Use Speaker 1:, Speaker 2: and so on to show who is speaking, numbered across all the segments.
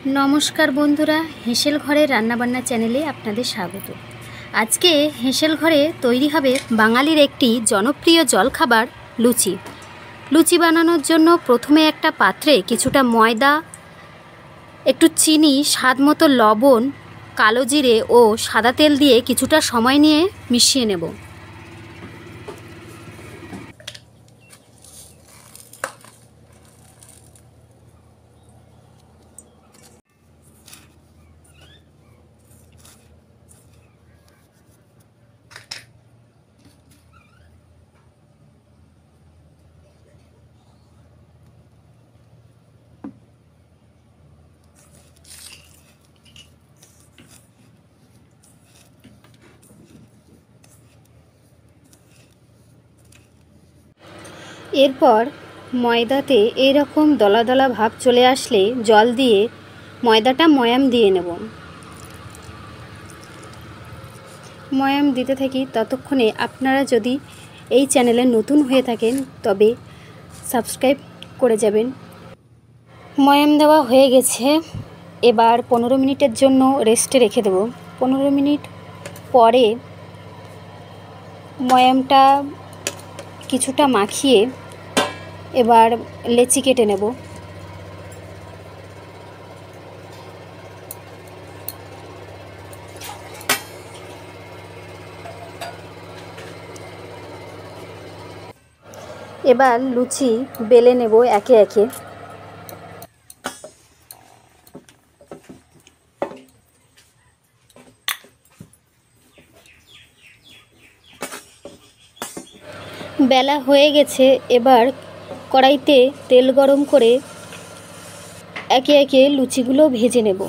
Speaker 1: नमस्कार बंधुरा हेसेल घरे रान्नाबान्ना चैनेले आपनादेर स्वागत। आज के हेसेल घरे तैरी हबे बांगालिर एकटी जनप्रिय जलखाबार लुचि। लुचि बानानोर जोन्नो प्रथमे एकटा पात्रे किछुटा मयदा, एकटु चीनी, स्वाद मतो लवण, कालो जिरे ओ सादा तेल दिए किछुटा समय निये मिशिए नेब। एरपर मयदाते एरकम दला दला भाव चले आसले जल दिए मयदाटा मयाम दिए नेब। मयाम दिते थाकि ततक्षणे आपनारा यदि এই চ্যানেলে নতুন হয়ে থাকেন তবে সাবস্ক্রাইব করে যাবেন। ময়াম দেওয়া হয়ে গেছে, এবার 15 মিনিটের জন্য রেস্টে রেখে দেব। 15 মিনিট পরে ময়ামটা কিছুটা মাখিয়ে এবার লেচি কেটে নেব। এবার লুচি বেলে নেব একে একে। বেলা হয়ে গেছে, এবার কড়াইতে তেল গরম করে একে একে লুচিগুলো ভেজে নেব।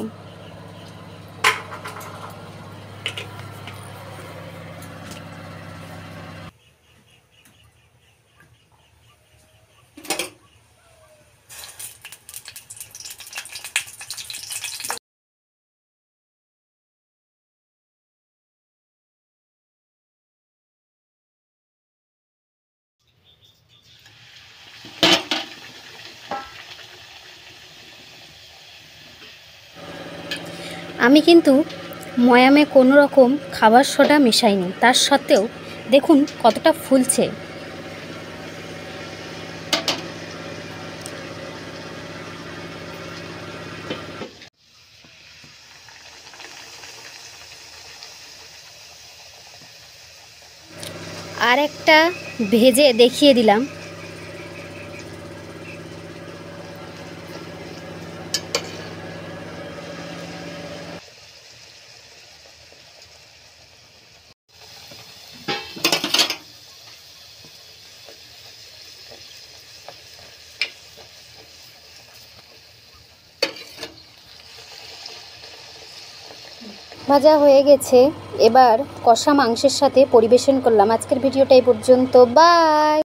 Speaker 1: আমি কিন্তু ময়ামে কোনো রকম খাবার সোডা মেশাইনি, তার সত্ত্বেও দেখুন কতটা ফুলছে। আর একটা ভেজে দেখিয়ে দিলাম। ভাজা হয়ে গেছে, এবার কষা মাংসের সাথে পরিবেশন করলাম। আজকের ভিডিওটা এই পর্যন্ত, বাই।